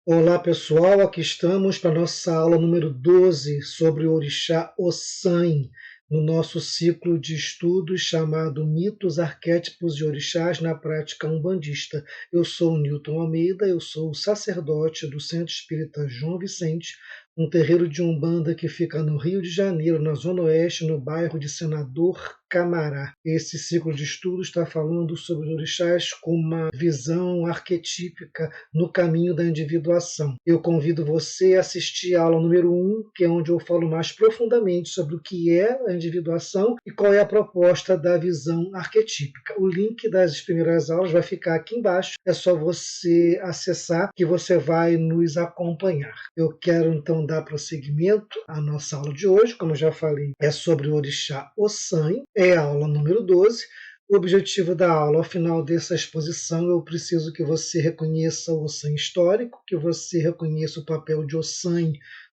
Olá pessoal, aqui estamos para a nossa aula número 12 sobre o orixá Ossan, no nosso ciclo de estudos chamado Mitos, Arquétipos e Orixás na Prática Umbandista. Eu sou o Newton Almeida, eu sou o sacerdote do Centro Espírita João Vicente, um terreiro de Umbanda que fica no Rio de Janeiro, na Zona Oeste, no bairro de Senador Camará. Esse ciclo de estudos está falando sobre os orixás com uma visão arquetípica no caminho da individuação. Eu convido você a assistir a aula número 1, que é onde eu falo mais profundamente sobre o que é a individuação e qual é a proposta da visão arquetípica. O link das primeiras aulas vai ficar aqui embaixo, é só você acessar que você vai nos acompanhar. Eu quero então dar prosseguimento à nossa aula de hoje, como eu já falei, é sobre o orixá Ossan, é a aula número 12. O objetivo da aula, ao final dessa exposição, eu preciso que você reconheça o Ossan histórico, que você reconheça o papel de Ossan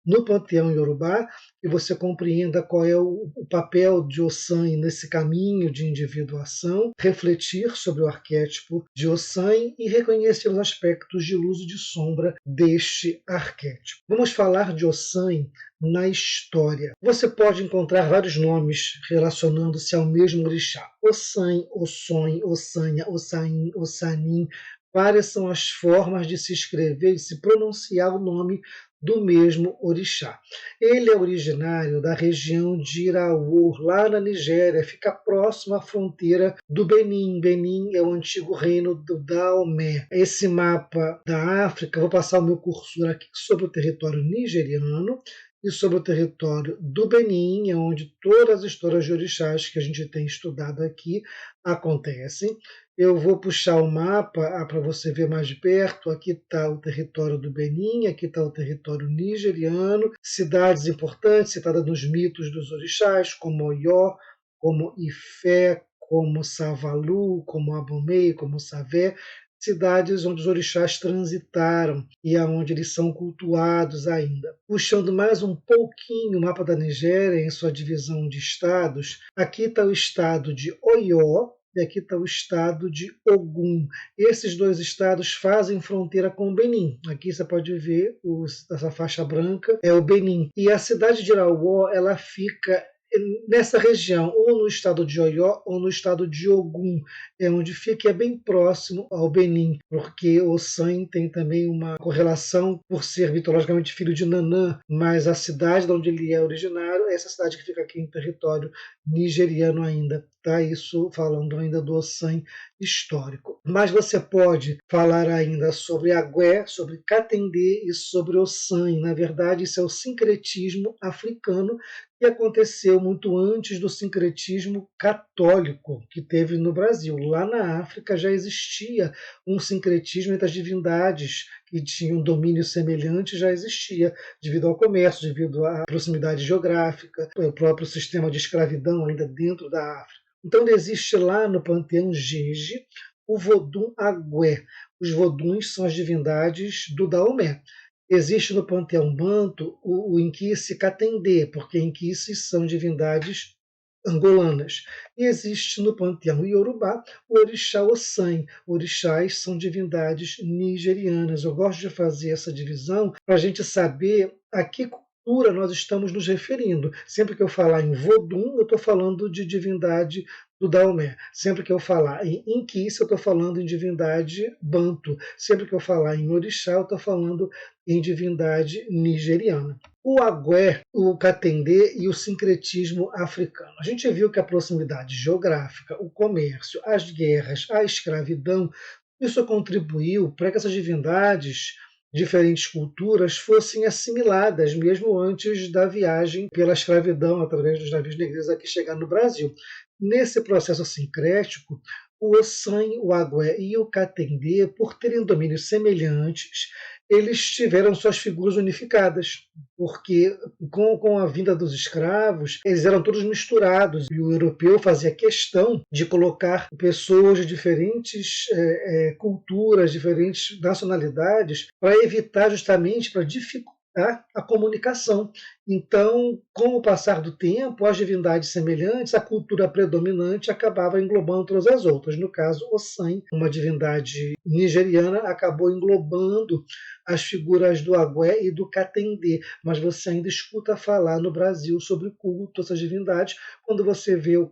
no panteão iorubá, e você compreenda qual é o papel de Ossan nesse caminho de individuação, refletir sobre o arquétipo de Ossan e reconhecer os aspectos de luz e de sombra deste arquétipo. Vamos falar de Ossan na história. Você pode encontrar vários nomes relacionando-se ao mesmo orixá. Ossan, Osson, Ossanha, Ossain, Ossanin. Várias são as formas de se escrever e se pronunciar o nome do mesmo orixá. Ele é originário da região de Iraú, lá na Nigéria, fica próximo à fronteira do Benin. Benin é o antigo reino do Daomé. Esse mapa da África, vou passar o meu cursor aqui sobre o território nigeriano e sobre o território do Benin, é onde todas as histórias de orixás que a gente tem estudado aqui acontecem. Eu vou puxar o mapa para você ver mais de perto. Aqui está o território do Benin, aqui está o território nigeriano, cidades importantes citadas nos mitos dos orixás, como Oió, como Ifé, como Savalu, como Abomey, como Savé, cidades onde os orixás transitaram e aonde eles são cultuados ainda. Puxando mais um pouquinho o mapa da Nigéria em sua divisão de estados, aqui está o estado de Oió, e aqui está o estado de Ogun. Esses dois estados fazem fronteira com o Benin. Aqui você pode ver essa faixa branca, é o Benin. E a cidade de Iraú, ela fica nessa região, ou no estado de Oió ou no estado de Ogun, é onde fica, é bem próximo ao Benin, porque Ossan tem também uma correlação por ser mitologicamente filho de Nanã, mas a cidade de onde ele é originário é essa cidade que fica aqui em território nigeriano ainda. Tá? Isso falando ainda do Ossan histórico. Mas você pode falar ainda sobre Agüé, sobre Katendê e sobre Ossan. Na verdade, isso é o sincretismo africano que aconteceu muito antes do sincretismo católico que teve no Brasil. Lá na África já existia um sincretismo entre as divindades que tinham domínio semelhante, já existia, devido ao comércio, devido à proximidade geográfica, o próprio sistema de escravidão ainda dentro da África. Então existe lá no panteão Jeje o Vodun Agüé. Os Voduns são as divindades do Daomé. Existe no panteão Banto o Inquice Katendê, porque Inquices são divindades angolanas. E existe no panteão Iorubá o orixá Ossan. Orixás são divindades nigerianas. Eu gosto de fazer essa divisão para a gente saber a que cultura nós estamos nos referindo. Sempre que eu falar em Vodun, eu estou falando de divindade do Daomé. Sempre que eu falar em Inquice, eu estou falando em divindade Banto. Sempre que eu falar em orixá, eu estou falando em divindade nigeriana. O Agüé, o Katendê e o sincretismo africano. A gente viu que a proximidade geográfica, o comércio, as guerras, a escravidão, isso contribuiu para que essas divindades, diferentes culturas, fossem assimiladas, mesmo antes da viagem pela escravidão, através dos navios negreiros aqui chegar no Brasil. Nesse processo sincrético, o Ossan, o Agüé e o Katendê, por terem domínios semelhantes, eles tiveram suas figuras unificadas, porque com a vinda dos escravos, eles eram todos misturados, e o europeu fazia questão de colocar pessoas de diferentes culturas, diferentes nacionalidades, para evitar justamente, para dificultar a comunicação. Então, com o passar do tempo, as divindades semelhantes, a cultura predominante acabava englobando todas as outras. No caso, Ossan, uma divindade nigeriana, acabou englobando as figuras do Agüé e do Katendê, mas você ainda escuta falar no Brasil sobre o culto a essas divindades, quando você vê o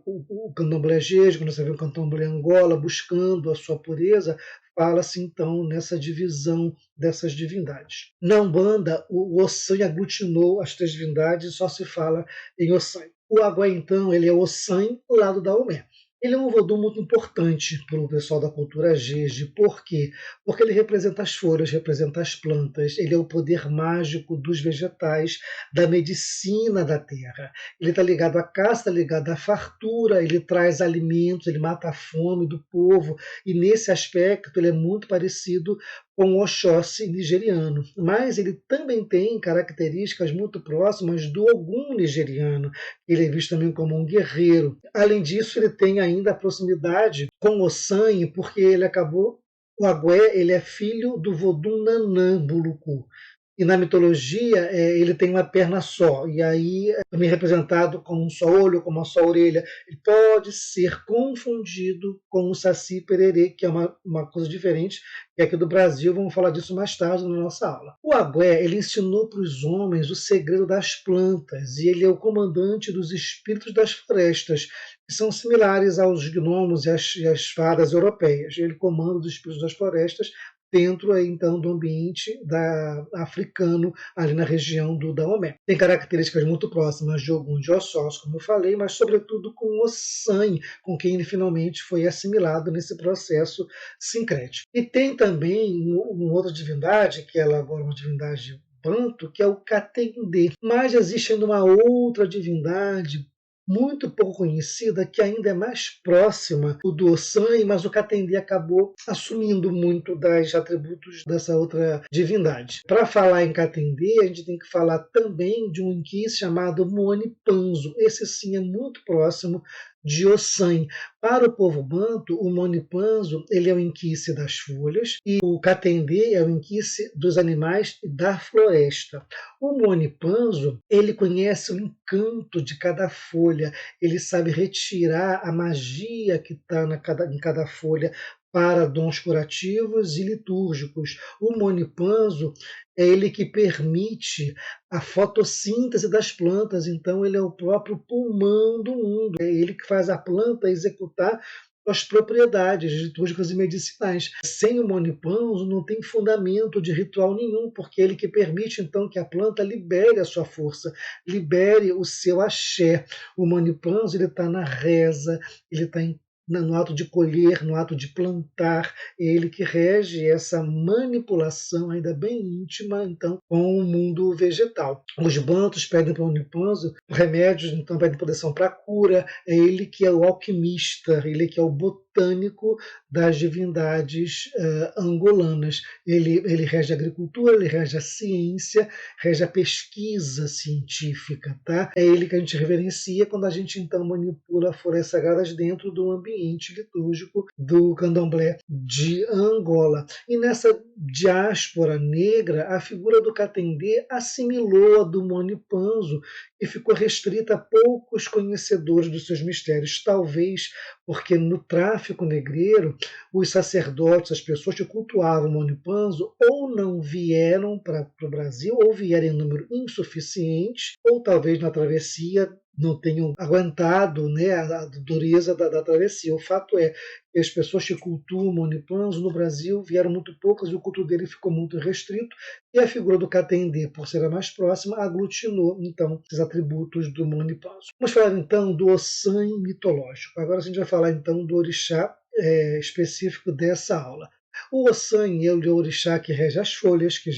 candomblé Jeje, quando você vê o candomblé Angola buscando a sua pureza, fala-se então nessa divisão dessas divindades. Na Umbanda, o Ossan aglutinou as três divindades e só se fala em Ossan. O Agüé, então, ele é Ossan ao lado da Omé. Ele é um vodum muito importante para o pessoal da cultura Jeje. Por quê? Porque ele representa as folhas, representa as plantas, ele é o poder mágico dos vegetais, da medicina da terra. Ele está ligado à caça, está ligado à fartura, ele traz alimentos, ele mata a fome do povo, e nesse aspecto ele é muito parecido com o Oxóssi nigeriano. Mas ele também tem características muito próximas do Ogum nigeriano. Ele é visto também como um guerreiro. Além disso, ele tem ainda a proximidade com o Ossan, porque ele acabou. O Agüé, ele é filho do Vodun Nanã Bulucu. E na mitologia ele tem uma perna só, e aí é também representado como um só olho, como uma só orelha. Ele pode ser confundido com o Saci Pererê, que é uma coisa diferente, que é aqui do Brasil, vamos falar disso mais tarde na nossa aula. O Agüé, ele ensinou para os homens o segredo das plantas, e ele é o comandante dos espíritos das florestas, que são similares aos gnomos e as fadas europeias. Ele comanda os espíritos das florestas dentro aí, então, do ambiente africano, ali na região do Dahomey. Tem características muito próximas de Ogum e de Oxós, como eu falei, mas sobretudo com Ossan, com quem ele finalmente foi assimilado nesse processo sincrético. E tem também uma outra divindade, que ela agora é uma divindade banto, que é o Katendê. Mas existe ainda uma outra divindade muito pouco conhecida, que ainda é mais próxima do Ossan, mas o Katendê acabou assumindo muito dos atributos dessa outra divindade. Para falar em Katendê, a gente tem que falar também de um inquice chamado Monipanzo. Esse sim é muito próximo de Ossan. Para o povo banto, o Monipanzo ele é o inquice das folhas e o Katendê é o inquice dos animais da floresta. O Monipanzo ele conhece o encanto de cada folha, ele sabe retirar a magia que está em cada folha para dons curativos e litúrgicos. O Monipanzo é ele que permite a fotossíntese das plantas, então ele é o próprio pulmão do mundo, é ele que faz a planta executar as propriedades litúrgicas e medicinais. Sem o Monipanzo não tem fundamento de ritual nenhum, porque é ele que permite então que a planta libere a sua força, libere o seu axé. O Monipanzo ele está na reza, ele está no ato de colher, no ato de plantar, é ele que rege essa manipulação ainda bem íntima então com o mundo vegetal. Os bantos pedem para o Monipanzo remédios, então pedem proteção para a cura, é ele que é o alquimista, ele que é o botânico das divindades angolanas. Ele rege a agricultura, ele rege a ciência, rege a pesquisa científica, tá? É ele que a gente reverencia quando a gente então manipula florestas sagradas dentro do ambiente litúrgico do candomblé de Angola. E nessa diáspora negra, a figura do Katendê assimilou a do Monipanzo e ficou restrita a poucos conhecedores dos seus mistérios, talvez porque no tráfico negreiro, os sacerdotes, as pessoas que cultuavam o Monipanzo, ou não vieram para o Brasil, ou vieram em número insuficiente, ou talvez na travessia não tenham aguentado, né, a dureza da travessia. O fato é que as pessoas que cultuam o Monipanzo no Brasil vieram muito poucas e o culto dele ficou muito restrito, e a figura do Katendê, por ser a mais próxima, aglutinou então esses atributos do Monipanzo. Vamos falar então do Ossan mitológico. Agora a gente vai falar então do orixá específico dessa aula. O Ossan é o orixá que rege as folhas, que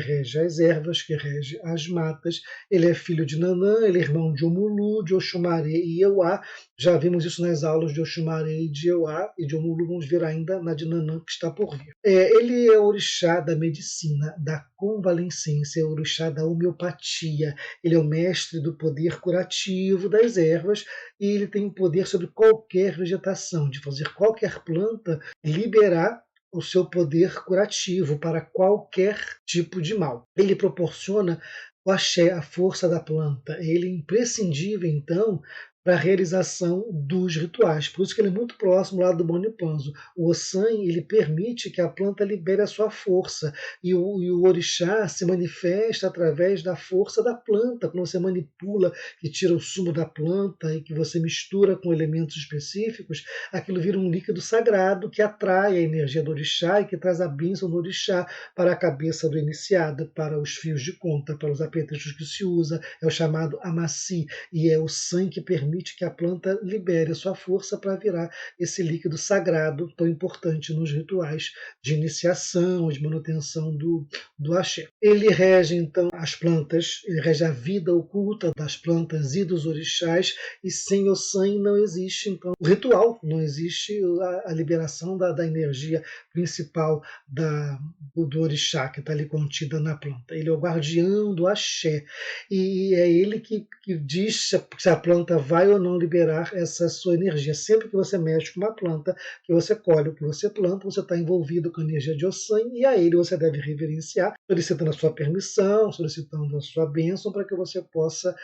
rege as ervas, que rege as matas. Ele é filho de Nanã, ele é irmão de Omulu, de Oxumaré e Euá. Já vimos isso nas aulas de Oxumaré e de Euá, e de Omulu vamos ver ainda na de Nanã que está por vir. Ele é o orixá da medicina, da convalescência, é o orixá da homeopatia. Ele é o mestre do poder curativo das ervas e ele tem poder sobre qualquer vegetação, de fazer qualquer planta liberar o seu poder curativo para qualquer tipo de mal. Ele proporciona o axé, a força da planta. Ele é imprescindível, então, para a realização dos rituais. Por isso que ele é muito próximo lá do Bonipanzo. O Ossan, ele permite que a planta libere a sua força. E o orixá se manifesta através da força da planta. Quando você manipula e tira o sumo da planta e que você mistura com elementos específicos, aquilo vira um líquido sagrado que atrai a energia do orixá e que traz a bênção do orixá para a cabeça do iniciado, para os fios de conta, para os apetrechos que se usa. É o chamado amaci, e é o sangue que permite que a planta libere a sua força para virar esse líquido sagrado tão importante nos rituais de iniciação, de manutenção do axé. Ele rege, então, as plantas, ele rege a vida oculta das plantas e dos orixás, e sem o sangue não existe, então, o ritual, não existe a liberação da energia principal do orixá que está ali contida na planta. Ele é o guardião do axé, e é ele que diz se a planta vai ou não liberar essa sua energia. Sempre que você mexe com uma planta, que você colhe o que você planta, você está envolvido com a energia de Ossan, e a ele você deve reverenciar, solicitando a sua permissão, solicitando a sua bênção, para que você possa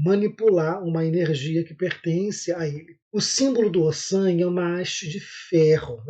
manipular uma energia que pertence a ele. O símbolo do Ossan é uma haste de ferro,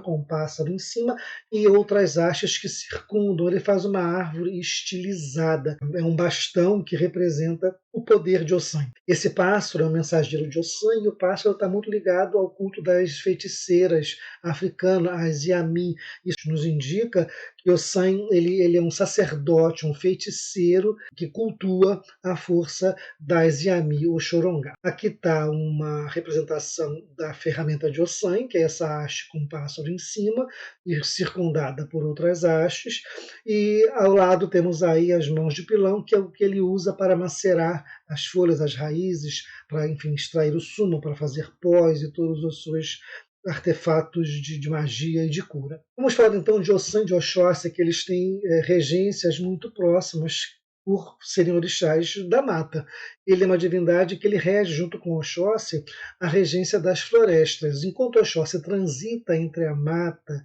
com um pássaro em cima e outras hastes que circundam. Ele faz uma árvore estilizada, é um bastão que representa o poder de Ossan. Esse pássaro é um mensageiro de Ossan, e o pássaro está muito ligado ao culto das feiticeiras africanas, as Yami. Isso nos indica que Ossan ele é um sacerdote, um feiticeiro que cultua a força das Yami, o Xorongá. Aqui está uma representação da ferramenta de Ossan, que é essa haste com um pássaro em cima e circundada por outras hastes, e ao lado temos aí as mãos de pilão, que é o que ele usa para macerar as folhas, as raízes, para, enfim, extrair o sumo, para fazer pós e todos os seus artefatos de magia e de cura. Vamos falar então de Ossan e de Oxóssi, que eles têm regências muito próximas por serem orixás da mata. Ele é uma divindade que ele rege, junto com Oxóssi, a regência das florestas. Enquanto Oxóssi transita entre a mata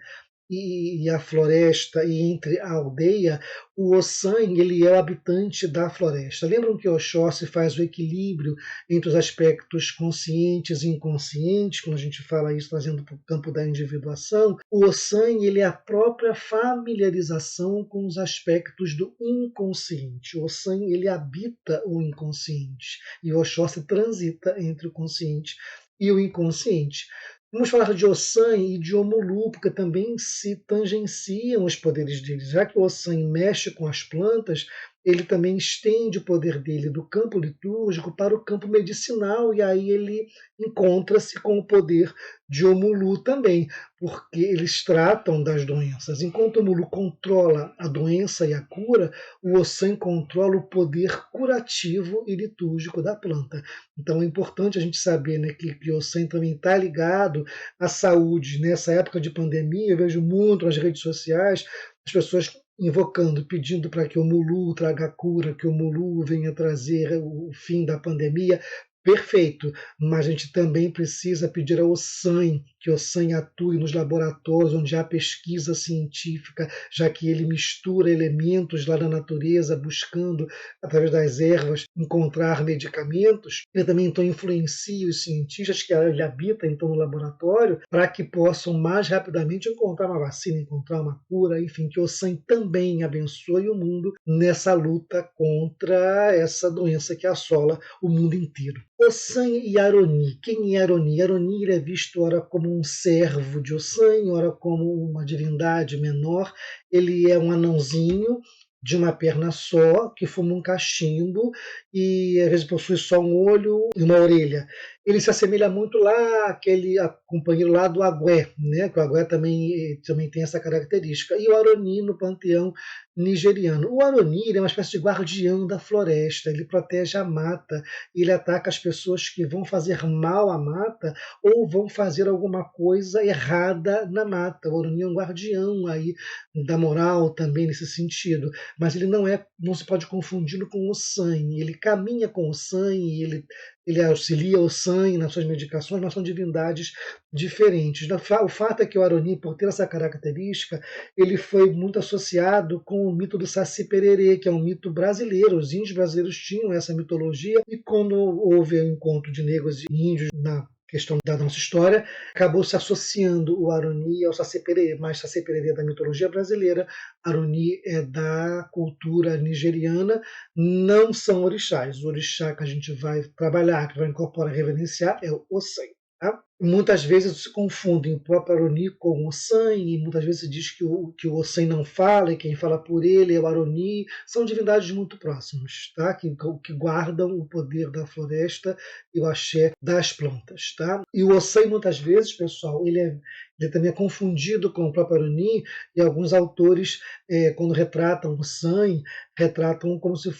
e a floresta e entre a aldeia, o Ossan ele é o habitante da floresta. Lembram que Oxóssi faz o equilíbrio entre os aspectos conscientes e inconscientes, quando a gente fala isso trazendo para o campo da individuação? O Ossan ele é a própria familiarização com os aspectos do inconsciente. O Ossan ele habita o inconsciente e o Oxóssi transita entre o consciente e o inconsciente. Vamos falar de Ossan e de Omulu, porque também se tangenciam os poderes deles. Já que o Ossan mexe com as plantas, ele também estende o poder dele do campo litúrgico para o campo medicinal, e aí ele encontra-se com o poder de Omulu também, porque eles tratam das doenças. Enquanto o Omulu controla a doença e a cura, o Ossan controla o poder curativo e litúrgico da planta. Então é importante a gente saber, né, que o Ossan também está ligado à saúde. Nessa época de pandemia, eu vejo muito nas redes sociais as pessoas invocando, pedindo para que o Mulu traga cura, que o Mulu venha trazer o fim da pandemia. Perfeito, mas a gente também precisa pedir ao Ossan que o Ossan atue nos laboratórios onde há pesquisa científica, já que ele mistura elementos lá da natureza, buscando, através das ervas, encontrar medicamentos. Ele também então influencia os cientistas que ele habita então no laboratório, para que possam mais rapidamente encontrar uma vacina, encontrar uma cura, enfim, que o Ossan também abençoe o mundo nessa luta contra essa doença que assola o mundo inteiro. Ossan e Aroni. Quem é Aroni? Aroni ele é visto ora como um servo de Ossan, ora como uma divindade menor. Ele é um anãozinho de uma perna só, que fuma um cachimbo e às vezes possui só um olho e uma orelha. Ele se assemelha muito lá àquele companheiro lá do Agüé, né? Que o Agüé também tem essa característica. E o Aroni no panteão nigeriano. O Aroni é uma espécie de guardião da floresta, ele protege a mata, ele ataca as pessoas que vão fazer mal à mata ou vão fazer alguma coisa errada na mata. O Aroni é um guardião aí da moral também nesse sentido, mas ele não se pode confundi-lo com o sangue. Ele caminha com o sangue, ele auxilia o sangue nas suas medicações, mas são divindades diferentes. O fato é que o Aroni, por ter essa característica, ele foi muito associado com o mito do Saci Pererê, que é um mito brasileiro. Os índios brasileiros tinham essa mitologia, e quando houve o encontro de negros e índios na questão da nossa história, acabou se associando o Aroni ao Saci Pererê, mas Saci Pererê é da mitologia brasileira, Aroni é da cultura nigeriana, não são orixás. O orixá que a gente vai trabalhar, que vai incorporar e reverenciar, é o Ossan. Tá? Muitas vezes se confundem o próprio Aroni com o Ossan, e muitas vezes se diz que o Ossan não fala, e quem fala por ele é o Aroni. São divindades muito próximas, tá? que guardam o poder da floresta e o axé das plantas. Tá? E o Ossan, muitas vezes, pessoal, ele também é confundido com o próprio Aroni, e alguns autores, quando retratam o Ossan, retratam como se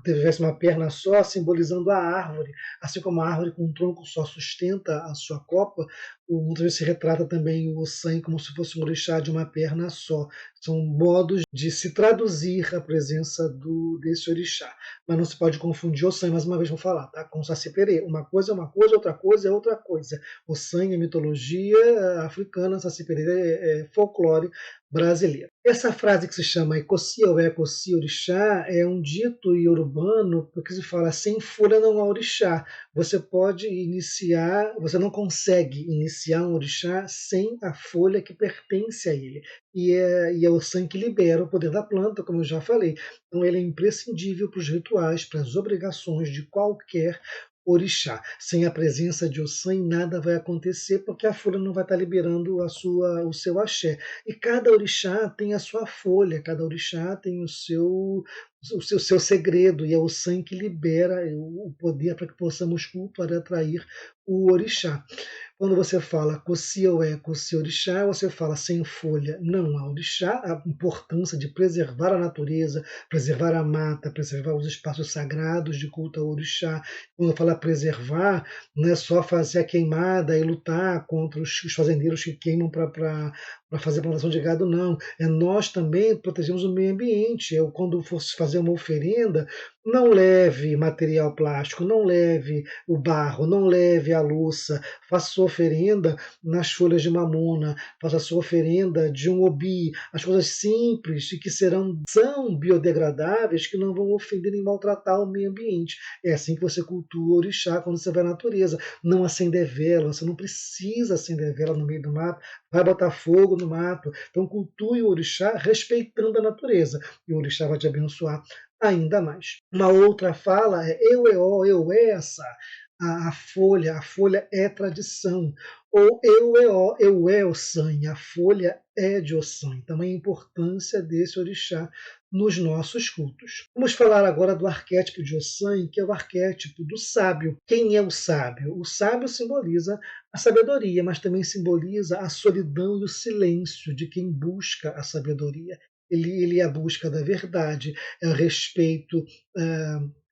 tivesse uma perna só, simbolizando a árvore. Assim como a árvore com um tronco só sustenta a sua copa, muitas vezes se retrata também o Ossan como se fosse um orixá de uma perna só. São modos de se traduzir a presença desse orixá. Mas não se pode confundir Ossan, mais uma vez vou falar, tá? Com o Saci Pererê. Uma coisa é uma coisa, outra coisa é outra coisa. Ossan é mitologia africana, Saci Pererê é folclore brasileiro. Essa frase que se chama Ekosi ou Ekosi Orixá é um dito iorubano, porque se fala sem folha não há orixá. Você não consegue iniciar um orixá sem a folha que pertence a ele. E é o sangue que libera o poder da planta, como eu já falei. Então ele é imprescindível para os rituais, para as obrigações de qualquer orixá. Sem a presença de Ossan, nada vai acontecer, porque a folha não vai estar liberando o seu axé. E cada orixá tem a sua folha, cada orixá tem o seu segredo, e é o Ossan que libera o poder para que possamos cultuar e atrair o orixá. Quando você fala Kosi ou Kosi orixá, você fala sem folha não há orixá, a importância de preservar a natureza, preservar a mata, preservar os espaços sagrados de culto ao orixá. Quando fala preservar, não é só fazer a queimada e lutar contra os fazendeiros que queimam para fazer plantação de gado, não. É nós também protegemos o meio ambiente. Quando for fazer uma oferenda, não leve material plástico, não leve o barro, não leve a louça, faça sua oferenda nas folhas de mamona, faça sua oferenda de um obi, as coisas simples e que são biodegradáveis, que não vão ofender nem maltratar o meio ambiente. É assim que você cultua o orixá quando você vai à natureza. Não acender vela, você não precisa acender vela no meio do mato, vai botar fogo no mato. Então cultue o orixá respeitando a natureza, e o orixá vai te abençoar ainda mais. Uma outra fala é eu essa, a folha é tradição. Ou eu é Ossan, a folha é de Ossan. Então a importância desse orixá nos nossos cultos. Vamos falar agora do arquétipo de Ossan, que é o arquétipo do sábio. Quem é o sábio? O sábio simboliza a sabedoria, mas também simboliza a solidão e o silêncio de quem busca a sabedoria. Ele é a busca da verdade, é o respeito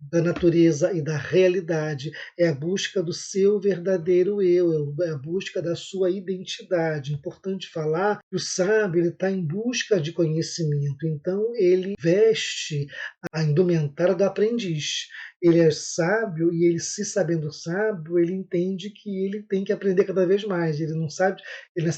da natureza e da realidade, é a busca do seu verdadeiro eu, é a busca da sua identidade. Importante falar que o sábio está em busca de conhecimento, então ele veste a indumentária do aprendiz. Ele é sábio, e ele, se sabendo sábio, ele entende que ele tem que aprender cada vez mais. Ele não sabe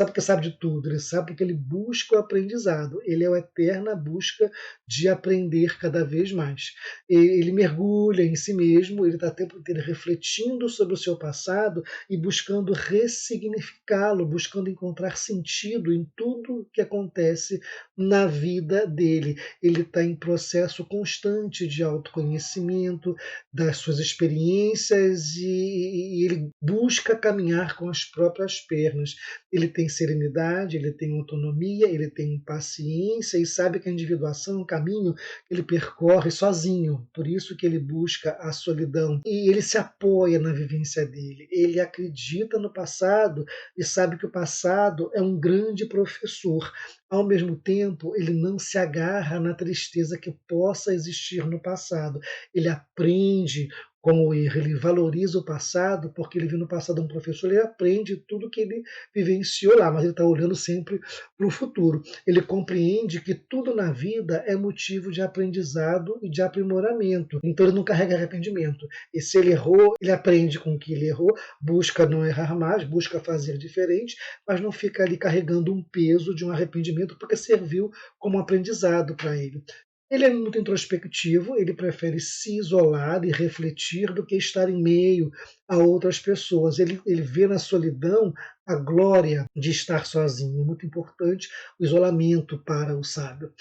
porque sabe de tudo, ele sabe porque ele busca o aprendizado. Ele é a eterna busca de aprender cada vez mais. Ele mergulha em si mesmo, ele está o tempo inteiro refletindo sobre o seu passado e buscando ressignificá-lo, buscando encontrar sentido em tudo que acontece na vida dele. Ele está em processo constante de autoconhecimento, das suas experiências, e ele busca caminhar com as próprias pernas. Ele tem serenidade, ele tem autonomia, ele tem paciência e sabe que a individuação é um caminho que ele percorre sozinho. Por isso que ele busca a solidão e ele se apoia na vivência dele. Ele acredita no passado e sabe que o passado é um grande professor. Ao mesmo tempo, ele não se agarra na tristeza que possa existir no passado. Ele aprende com o erro, ele valoriza o passado, porque ele viu no passado um professor, ele aprende tudo que ele vivenciou lá, mas ele está olhando sempre para o futuro. Ele compreende que tudo na vida é motivo de aprendizado e de aprimoramento, então ele não carrega arrependimento. E se ele errou, ele aprende com o que ele errou, busca não errar mais, busca fazer diferente, mas não fica ali carregando um peso de um arrependimento, porque serviu como aprendizado para ele. Ele é muito introspectivo, ele prefere se isolar e refletir do que estar em meio a outras pessoas. Ele vê na solidão a glória de estar sozinho. É muito importante o isolamento para o sábio.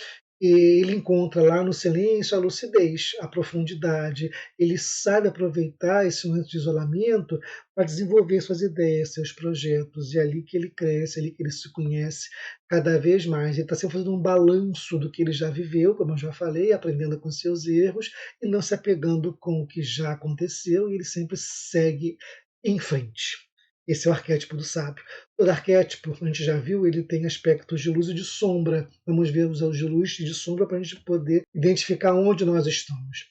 E ele encontra lá no silêncio a lucidez, a profundidade. Ele sabe aproveitar esse momento de isolamento para desenvolver suas ideias, seus projetos. E é ali que ele cresce, é ali que ele se conhece cada vez mais. Ele está sempre fazendo um balanço do que ele já viveu, como eu já falei, aprendendo com seus erros e não se apegando com o que já aconteceu. E ele sempre segue em frente. Esse é o arquétipo do sábio. Todo arquétipo, a gente já viu, ele tem aspectos de luz e de sombra. Vamos ver os de luz e de sombra para a gente poder identificar onde nós estamos.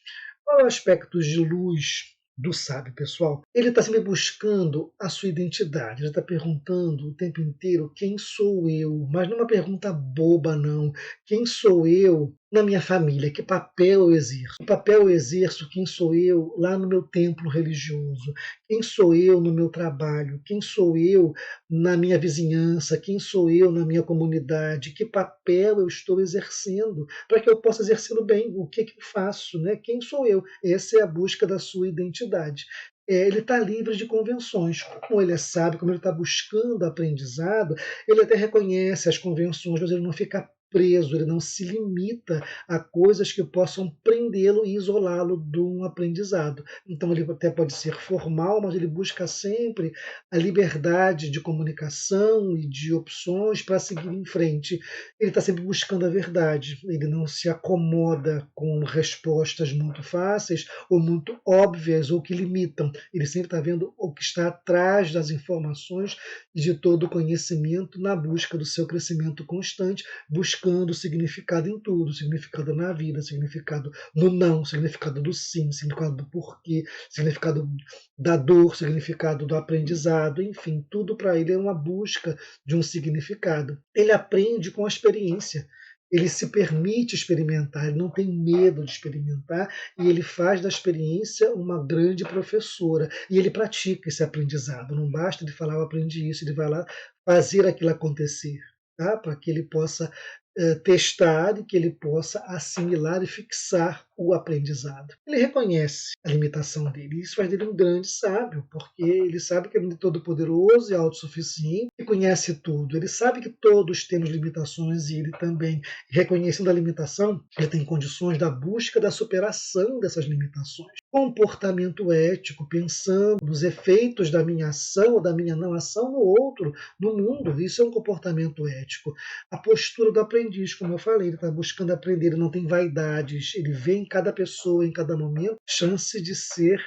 Qual é o aspecto de luz do sábio, pessoal? Ele está sempre buscando a sua identidade. Ele está perguntando o tempo inteiro quem sou eu, mas não é uma pergunta boba, não. Quem sou eu na minha família? Que papel eu exerço? Que papel eu exerço? Quem sou eu lá no meu templo religioso? Quem sou eu no meu trabalho? Quem sou eu na minha vizinhança? Quem sou eu na minha comunidade? Que papel eu estou exercendo para que eu possa exercê-lo bem? O que eu faço? Né? Quem sou eu? Essa é a busca da sua identidade. Ele está livre de convenções. Como ele é sábio, como ele está buscando aprendizado, ele até reconhece as convenções, mas ele não fica preso, ele não se limita a coisas que possam prendê-lo e isolá-lo de um aprendizado. Então ele até pode ser formal, mas ele busca sempre a liberdade de comunicação e de opções para seguir em frente. Ele está sempre buscando a verdade, ele não se acomoda com respostas muito fáceis ou muito óbvias ou que limitam. Ele sempre está vendo o que está atrás das informações e de todo o conhecimento na busca do seu crescimento constante, buscando significado em tudo, significado na vida, significado no não, significado do sim, significado do porquê, significado da dor, significado do aprendizado, enfim, tudo para ele é uma busca de um significado. Ele aprende com a experiência. Ele se permite experimentar, ele não tem medo de experimentar e ele faz da experiência uma grande professora. E ele pratica esse aprendizado. Não basta ele falar, eu aprendi isso, ele vai lá fazer aquilo acontecer, tá? Para que ele possa testar e que ele possa assimilar e fixar o aprendizado. Ele reconhece a limitação dele, e isso faz dele um grande sábio, porque ele sabe que ele é todo-poderoso e autossuficiente e conhece tudo. Ele sabe que todos temos limitações e ele também, reconhecendo a limitação, ele tem condições da busca da superação dessas limitações. Comportamento ético, pensando nos efeitos da minha ação ou da minha não ação no outro, no mundo, isso é um comportamento ético. A postura do aprendiz, como eu falei, ele está buscando aprender, ele não tem vaidades, ele vê em cada pessoa, em cada momento, chance de ser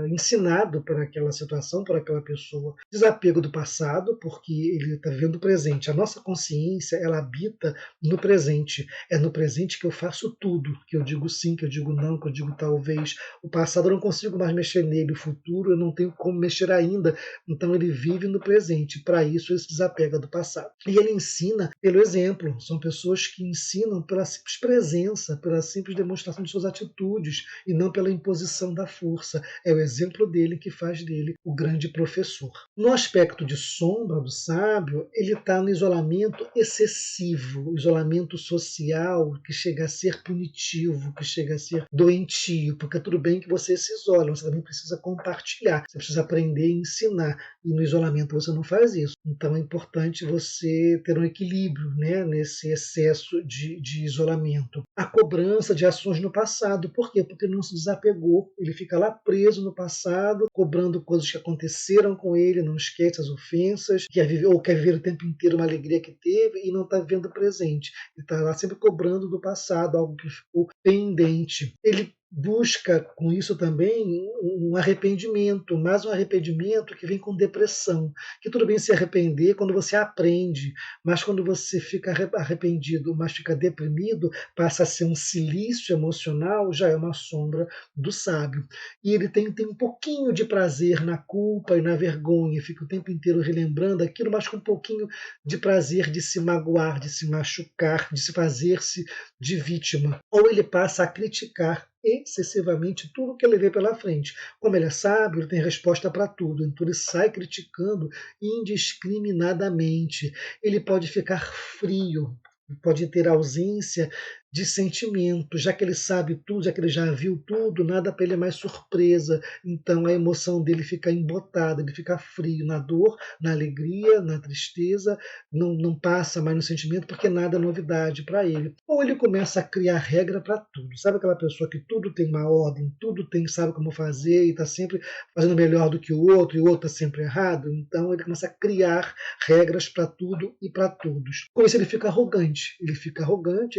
ensinado por aquela situação, por aquela pessoa. Desapego do passado, porque ele está vivendo o presente. A nossa consciência, ela habita no presente. É no presente que eu faço tudo, que eu digo sim, que eu digo não, que eu digo talvez. O passado eu não consigo mais mexer nele, o futuro eu não tenho como mexer ainda. Então ele vive no presente. Para isso ele se desapega do passado. E ele ensina pelo exemplo. São pessoas que ensinam pela simples presença, pela simples demonstração de suas atitudes e não pela imposição da força. É o exemplo dele que faz dele o grande professor. No aspecto de sombra do sábio, ele está no isolamento excessivo, o isolamento social que chega a ser punitivo, que chega a ser doentio, porque tudo bem que você se isola, você também precisa compartilhar, você precisa aprender e ensinar, e no isolamento você não faz isso. Então é importante você ter um equilíbrio, né, nesse excesso de isolamento. A cobrança de ações no passado, por quê? Porque não se desapegou, ele fica lá preso no passado, cobrando coisas que aconteceram com ele, não esquece as ofensas, quer viver o tempo inteiro uma alegria que teve e não está vivendo o presente. Ele está lá sempre cobrando do passado, algo que ficou pendente. Ele busca com isso também um arrependimento, mas um arrependimento que vem com depressão. Que tudo bem se arrepender quando você aprende, mas quando você fica arrependido, mas fica deprimido, passa a ser um silício emocional, já é uma sombra do sábio. E ele tem um pouquinho de prazer na culpa e na vergonha, fica o tempo inteiro relembrando aquilo, mas com um pouquinho de prazer de se magoar, de se machucar, de se fazer-se de vítima. Ou ele passa a criticar excessivamente tudo que ele vê pela frente. Como ele é sábio, ele tem resposta para tudo, então ele sai criticando indiscriminadamente. Ele pode ficar frio, pode ter ausência de sentimento, já que ele sabe tudo, já que ele já viu tudo, nada para ele é mais surpresa. Então a emoção dele fica embotada, ele fica frio na dor, na alegria, na tristeza, não passa mais no sentimento porque nada é novidade para ele. Ou ele começa a criar regra para tudo. Sabe aquela pessoa que tudo tem uma ordem, tudo tem, sabe como fazer e está sempre fazendo melhor do que o outro e o outro está sempre errado? Então ele começa a criar regras para tudo e para todos. Com isso ele fica arrogante,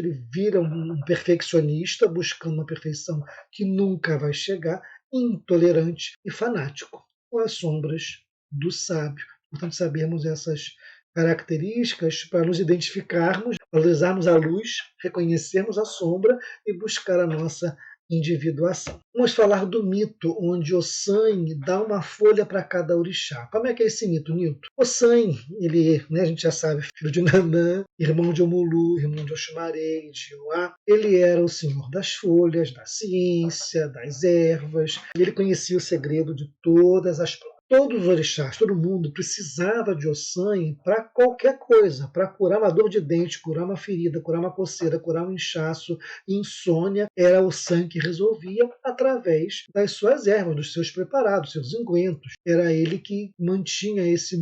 ele vira um perfeccionista buscando uma perfeição que nunca vai chegar, intolerante e fanático, com as sombras do sábio. Portanto, sabermos essas características para nos identificarmos, valorizarmos a luz, reconhecermos a sombra e buscar a nossa individuação. Vamos falar do mito onde Ossan dá uma folha para cada orixá. Como é que é esse mito, Nilton? Ossan, ele, a gente já sabe, filho de Nanã, irmão de Omulu, irmão de Oxumaré, de Oá, ele era o senhor das folhas, da ciência, das ervas, e ele conhecia o segredo de todas as plantas. Todos os orixás, todo mundo precisava de Ossan para qualquer coisa, para curar uma dor de dente, curar uma ferida, curar uma coceira, curar um inchaço, insônia, era Ossan que resolvia através das suas ervas, dos seus preparados, seus ungüentos. Era ele que mantinha esse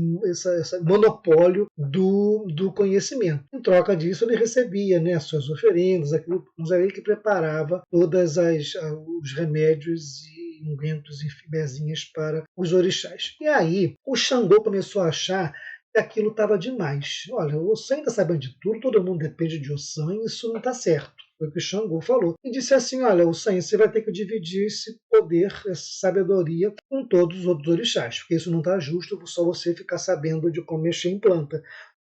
monopólio do conhecimento. Em troca disso, ele recebia as suas oferendas, mas era ele que preparava todos os remédios e ungüentos e bezinhas para os orixás. E aí o Xangô começou a achar que aquilo estava demais. Olha, o Ossan está sabendo de tudo, todo mundo depende de Ossan, isso não está certo. Foi o que o Xangô falou. E disse assim, olha, Ossan, você vai ter que dividir esse poder, essa sabedoria com todos os outros orixás, porque isso não está justo, só você ficar sabendo de como mexer em planta.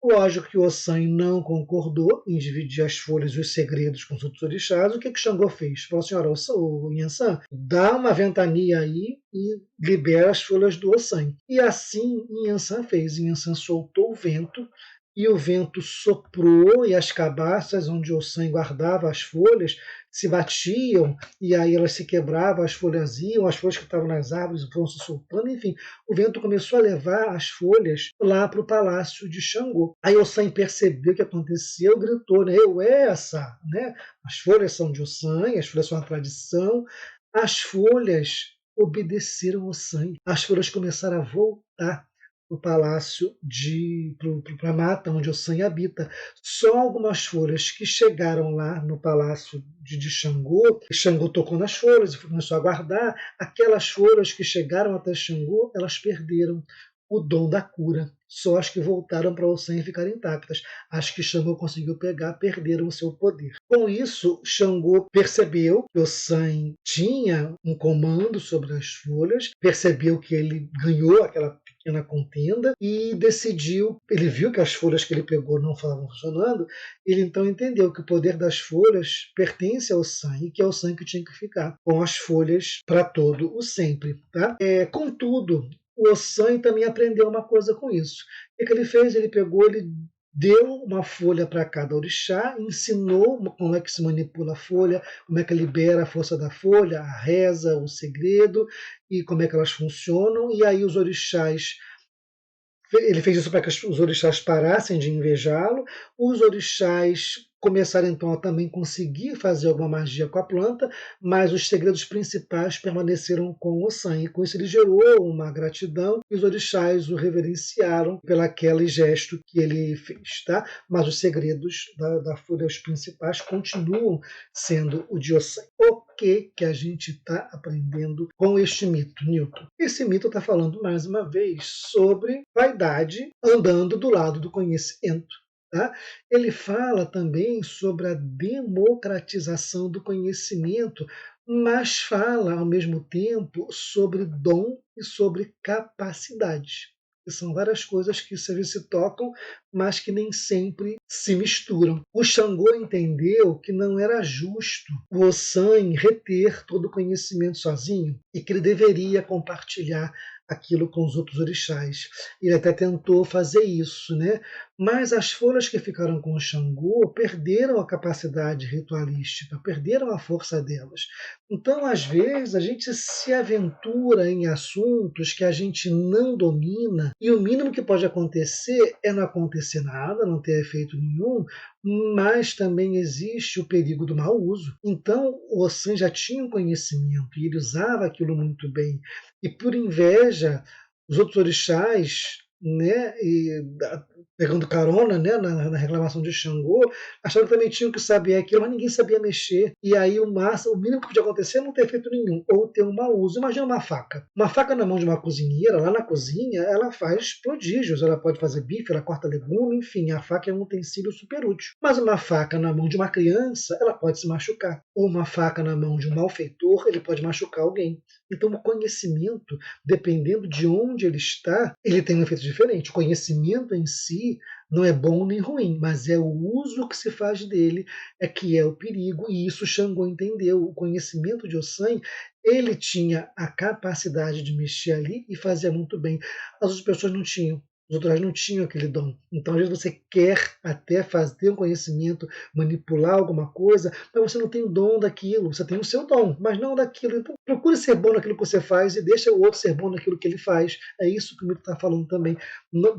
Lógico que o Ossan não concordou em dividir as folhas e os segredos com os outros orixás. O que Xangô fez? Falou assim, olha, o Yansan, dá uma ventania aí e libera as folhas do Ossan. E assim Yansan fez. Yansan soltou o vento, e o vento soprou e as cabaças onde Ossan guardava as folhas se batiam e aí elas se quebravam, as folhas iam, as folhas que estavam nas árvores vão se soltando, enfim, o vento começou a levar as folhas lá para o palácio de Xangô. Aí Ossan percebeu o que aconteceu, gritou, eu essa, as folhas são de Ossan, as folhas são a tradição, as folhas obedeceram Ossan, as folhas começaram a voltar para o palácio, para a mata onde Ossan habita. Só algumas folhas que chegaram lá no palácio de Xangô, Xangô tocou nas folhas e começou a guardar. Aquelas folhas que chegaram até Xangô, elas perderam o dom da cura. Só as que voltaram para Ossan ficaram intactas. As que Xangô conseguiu pegar perderam o seu poder. Com isso, Xangô percebeu que Ossan tinha um comando sobre as folhas, percebeu que ele ganhou aquela pequena contenda e decidiu, ele viu que as folhas que ele pegou não estavam funcionando, ele então entendeu que o poder das folhas pertence ao Ossan e que é o Ossan que tinha que ficar com as folhas para todo o sempre. Tá? Contudo, o Ossan também aprendeu uma coisa com isso. O que ele fez? Ele pegou, ele deu uma folha para cada orixá, ensinou como é que se manipula a folha, como é que libera a força da folha, a reza, o segredo e como é que elas funcionam. E aí os orixás, ele fez isso para que os orixás parassem de invejá-lo, os orixás começaram então a também conseguir fazer alguma magia com a planta, mas os segredos principais permaneceram com o Ossan, e com isso ele gerou uma gratidão e os orixás o reverenciaram pelo aquele gesto que ele fez. Tá? Mas os segredos da folha, os principais, continuam sendo o de Ossan. O que a gente está aprendendo com este mito, Newton? Esse mito está falando mais uma vez sobre vaidade andando do lado do conhecimento. Tá? Ele fala também sobre a democratização do conhecimento mas fala, ao mesmo tempo, sobre dom e sobre capacidade. Que são várias coisas que às vezes se tocam, mas que nem sempre se misturam. O Xangô entendeu que não era justo o Ossan reter todo o conhecimento sozinho e que ele deveria compartilhar aquilo com os outros orixás. Ele até tentou fazer isso, né? Mas as folhas que ficaram com o Xangô perderam a capacidade ritualística, perderam a força delas. Então, às vezes, a gente se aventura em assuntos que a gente não domina, e o mínimo que pode acontecer é não acontecer nada, não ter efeito nenhum, mas também existe o perigo do mau uso. Então, o Ossan já tinha um conhecimento e ele usava aquilo muito bem. E por inveja, os outros orixás, né, pegando carona, né, na reclamação de Xangô, acharam que também tinham que saber aquilo, mas ninguém sabia mexer. E aí o mínimo que podia acontecer é não ter feito nenhum, ou ter um mau uso. Imagina uma faca. Uma faca na mão de uma cozinheira, lá na cozinha, ela faz prodígios. Ela pode fazer bife, ela corta legume, enfim, a faca é um utensílio super útil. Mas uma faca na mão de uma criança, ela pode se machucar. Ou uma faca na mão de um malfeitor, ele pode machucar alguém. Então, o conhecimento, dependendo de onde ele está, ele tem um efeito diferente. O conhecimento em si não é bom nem ruim, mas é o uso que se faz dele é que é o perigo, e isso Xangô entendeu. O conhecimento de Ossan, ele tinha a capacidade de mexer ali e fazia muito bem. As outras pessoas não tinham. Os outros não tinham aquele dom. Então, às vezes, você quer até ter um conhecimento, manipular alguma coisa, mas você não tem o dom daquilo. Você tem o seu dom, mas não daquilo. Então, procure ser bom naquilo que você faz e deixa o outro ser bom naquilo que ele faz. É isso que o Mito está falando também.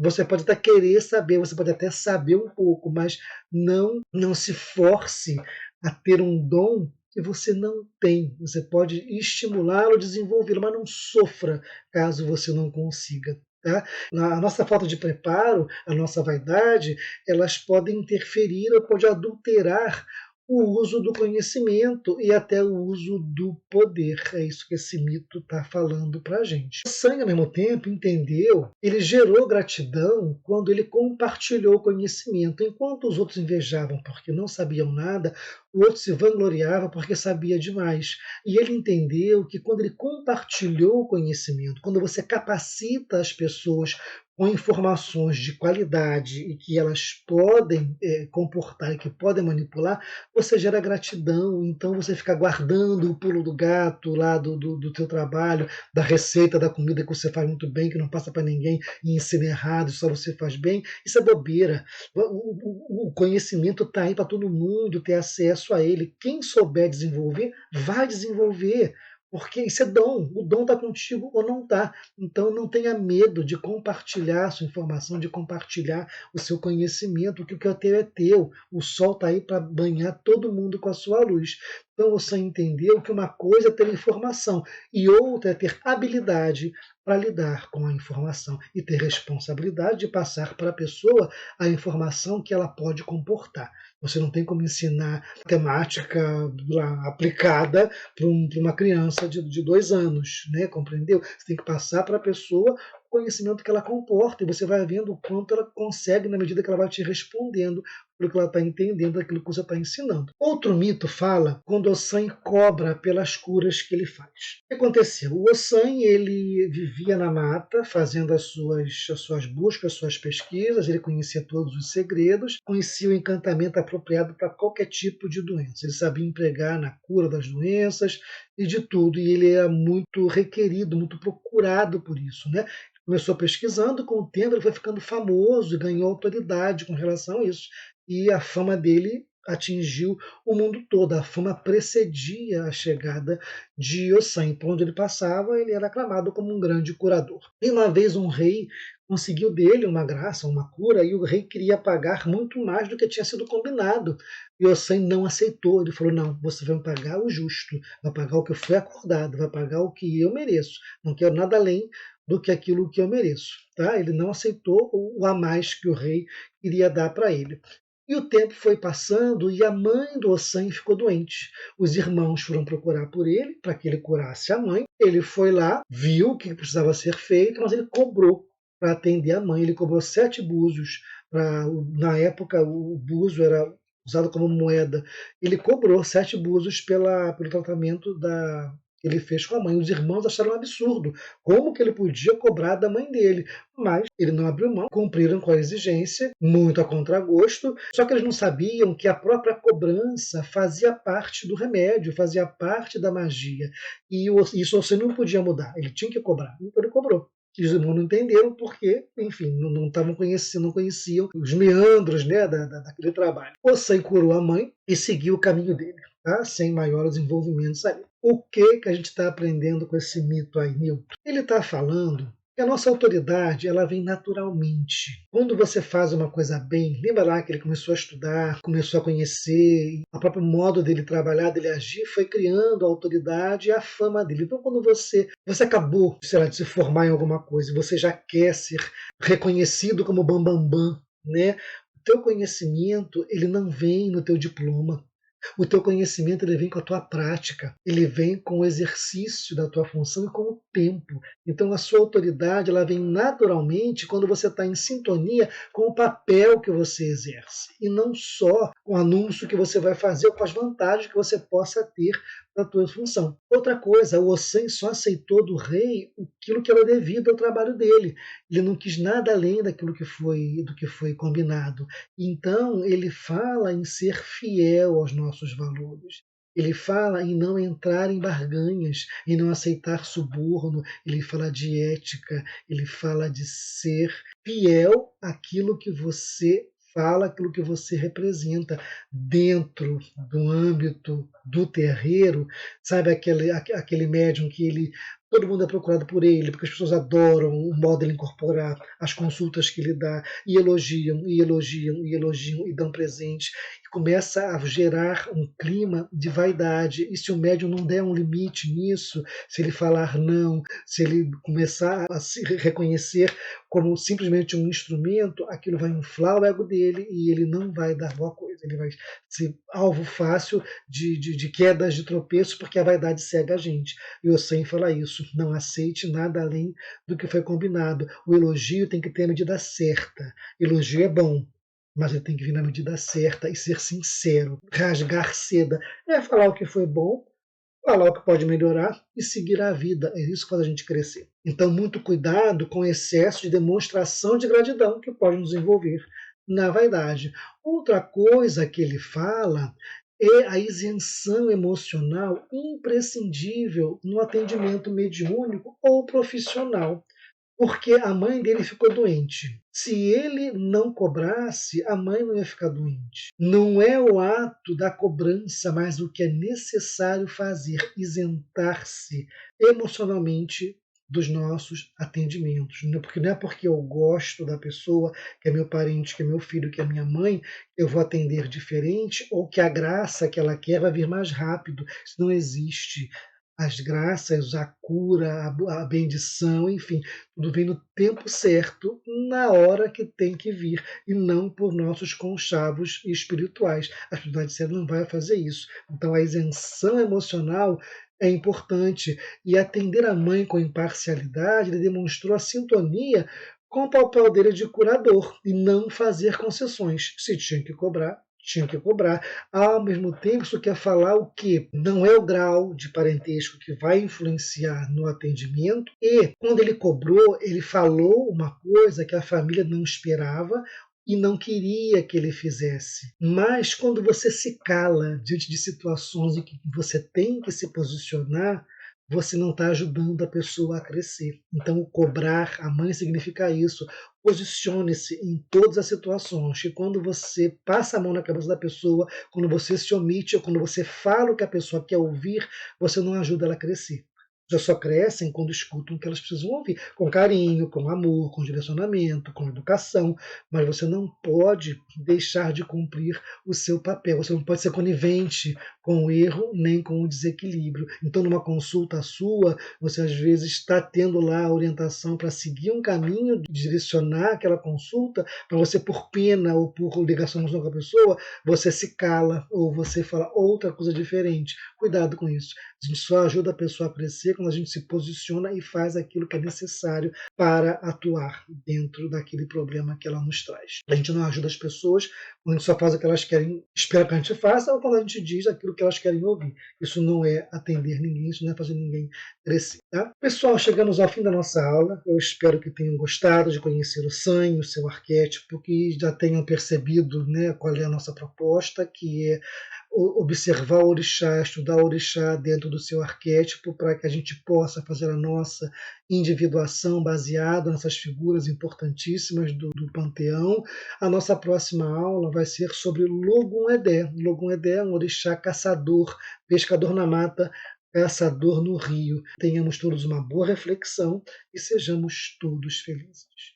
Você pode até querer saber, você pode até saber um pouco, mas não se force a ter um dom que você não tem. Você pode estimulá-lo, desenvolvê-lo, mas não sofra caso você não consiga. Tá? A nossa falta de preparo, a nossa vaidade, elas podem interferir ou pode adulterar o uso do conhecimento e até o uso do poder. É isso que esse mito está falando para a gente. O Sangue, ao mesmo tempo, entendeu, ele gerou gratidão quando ele compartilhou o conhecimento. Enquanto os outros invejavam porque não sabiam nada, o outro se vangloriava porque sabia demais. E ele entendeu que quando ele compartilhou o conhecimento, quando você capacita as pessoas com informações de qualidade e que elas podem comportar e que podem manipular, você gera gratidão. Então você fica guardando o pulo do gato lá do teu trabalho, da receita da comida que você faz muito bem, que não passa para ninguém e ensina errado, só você faz bem. Isso é bobeira. O conhecimento está aí para todo mundo ter acesso a ele. Quem souber desenvolver, vai desenvolver. Porque isso é dom, o dom está contigo ou não está. Então não tenha medo de compartilhar a sua informação, de compartilhar o seu conhecimento, que o que é teu é teu. O sol está aí para banhar todo mundo com a sua luz. Então você entendeu que uma coisa é ter informação e outra é ter habilidade para lidar com a informação e ter responsabilidade de passar para a pessoa a informação que ela pode comportar. Você não tem como ensinar matemática aplicada para uma criança de 2 anos, né? Compreendeu? Você tem que passar para a pessoa o conhecimento que ela comporta e você vai vendo o quanto ela consegue na medida que ela vai te respondendo pelo que ela está entendendo daquilo que você está ensinando. Outro mito fala quando Ossan cobra pelas curas que ele faz. O que aconteceu? O Ossan, ele vivia na mata fazendo as suas buscas, as suas pesquisas, ele conhecia todos os segredos, conhecia o encantamento apropriado para qualquer tipo de doença. Ele sabia empregar na cura das doenças e de tudo, e ele era muito requerido, muito procurado por isso, né? Começou pesquisando, com o tempo ele foi ficando famoso e ganhou autoridade com relação a isso. E a fama dele atingiu o mundo todo. A fama precedia a chegada de Ossan. Por onde ele passava, ele era aclamado como um grande curador. E uma vez um rei conseguiu dele uma graça, uma cura, e o rei queria pagar muito mais do que tinha sido combinado. E Ossan não aceitou. Ele falou: não, você vai me pagar o justo, vai pagar o que eu fui acordado, vai pagar o que eu mereço. Não quero nada além do que aquilo que eu mereço. Tá? Ele não aceitou o a mais que o rei queria dar para ele. E o tempo foi passando e a mãe do Ossan ficou doente. Os irmãos foram procurar por ele para que ele curasse a mãe. Ele foi lá, viu o que precisava ser feito, mas ele cobrou para atender a mãe. Ele cobrou 7 búzios. Na época, o búzio era usado como moeda. Ele cobrou 7 búzios pelo tratamento que ele fez com a mãe. Os irmãos acharam um absurdo. Como que ele podia cobrar da mãe dele? Mas ele não abriu mão, cumpriram com a exigência, muito a contragosto, só que eles não sabiam que a própria cobrança fazia parte do remédio, fazia parte da magia. E isso você não podia mudar, ele tinha que cobrar, então ele cobrou. E os irmãos não entenderam porque, enfim, não estavam conhecendo, não conheciam os meandros, né, daquele trabalho. Ossan curou a mãe e seguiu o caminho dele, tá? Sem maiores envolvimentos ali. O que a gente está aprendendo com esse mito aí, Newton? Ele está falando que a nossa autoridade ela vem naturalmente. Quando você faz uma coisa bem, lembra lá que ele começou a estudar, começou a conhecer, o próprio modo dele trabalhar, dele agir, foi criando a autoridade e a fama dele. Então, quando você acabou, sei lá, de se formar em alguma coisa, e você já quer ser reconhecido como bambambam, bam, bam, né? O teu conhecimento ele não vem no teu diploma. O teu conhecimento ele vem com a tua prática, ele vem com o exercício da tua função e com o tempo. Então a sua autoridade ela vem naturalmente quando você está em sintonia com o papel que você exerce e não só com o anúncio que você vai fazer ou com as vantagens que você possa ter da tua função. Outra coisa, o Ossan só aceitou do rei aquilo que era devido ao trabalho dele. Ele não quis nada além do que foi combinado. Então ele fala em ser fiel aos nossos valores. Ele fala em não entrar em barganhas, em não aceitar suborno, ele fala de ética, ele fala de ser fiel àquilo que você fala, aquilo que você representa dentro do âmbito do terreiro, sabe aquele médium que todo mundo é procurado por ele, porque as pessoas adoram o modo de ele incorporar as consultas que ele dá, e elogiam, e elogiam, e elogiam, e dão presente, e começa a gerar um clima de vaidade, e se o médium não der um limite nisso, se ele falar não, se ele começar a se reconhecer como simplesmente um instrumento, aquilo vai inflar o ego dele, e ele não vai dar boa coisa, ele vai ser alvo fácil de quedas, de tropeços, porque a vaidade cega a gente. E o Ossan fala isso, não aceite nada além do que foi combinado. O elogio tem que ter a medida certa. Elogio é bom, mas ele tem que vir na medida certa e ser sincero. Rasgar seda é falar o que foi bom, falar o que pode melhorar e seguir a vida. É isso que faz a gente crescer. Então, muito cuidado com o excesso de demonstração de gratidão que pode nos envolver na vaidade. Outra coisa que ele fala é a isenção emocional imprescindível no atendimento mediúnico ou profissional, porque a mãe dele ficou doente. Se ele não cobrasse, a mãe não ia ficar doente. Não é o ato da cobrança, mas o que é necessário fazer, isentar-se emocionalmente dos nossos atendimentos. Porque não é porque eu gosto da pessoa, que é meu parente, que é meu filho, que é minha mãe, eu vou atender diferente, ou que a graça que ela quer vai vir mais rápido. Isso não existe. As graças, a cura, a bendição, enfim, tudo vem no tempo certo, na hora que tem que vir, e não por nossos conchavos espirituais. A espiritualidade séria não vai fazer isso. Então a isenção emocional é importante. E atender a mãe com imparcialidade, ele demonstrou a sintonia com o papel dele de curador e não fazer concessões. Se tinha que cobrar, tinha que cobrar. Ao mesmo tempo, isso quer falar o que não é o grau de parentesco que vai influenciar no atendimento. E quando ele cobrou, ele falou uma coisa que a família não esperava e não queria que ele fizesse. Mas quando você se cala diante de situações em que você tem que se posicionar, você não está ajudando a pessoa a crescer. Então, o cobrar a mãe significa isso. Posicione-se em todas as situações. E quando você passa a mão na cabeça da pessoa, quando você se omite, ou quando você fala o que a pessoa quer ouvir, você não ajuda ela a crescer. Já só crescem quando escutam o que elas precisam ouvir, com carinho, com amor, com direcionamento, com educação, mas você não pode deixar de cumprir o seu papel, você não pode ser conivente com o erro nem com o desequilíbrio. Então, numa consulta sua, você às vezes está tendo lá a orientação para seguir um caminho, direcionar aquela consulta, para você, por pena ou por ligação com a pessoa, você se cala ou você fala outra coisa diferente. Cuidado com isso. A gente só ajuda a pessoa a crescer quando a gente se posiciona e faz aquilo que é necessário para atuar dentro daquele problema que ela nos traz. A gente não ajuda as pessoas quando a gente só faz o que elas querem, espera que a gente faça, ou quando a gente diz aquilo que elas querem ouvir. Isso não é atender ninguém, isso não é fazer ninguém crescer. Tá? Pessoal, chegamos ao fim da nossa aula. Eu espero que tenham gostado de conhecer o sangue, o seu arquétipo, que já tenham percebido, né, qual é a nossa proposta, que é observar o orixá, estudar o orixá dentro do seu arquétipo, para que a gente possa fazer a nossa individuação baseada nessas figuras importantíssimas do panteão. A nossa próxima aula vai ser sobre Logun Edé. Logun Edé é um orixá caçador, pescador na mata, caçador no rio. Tenhamos todos uma boa reflexão e sejamos todos felizes.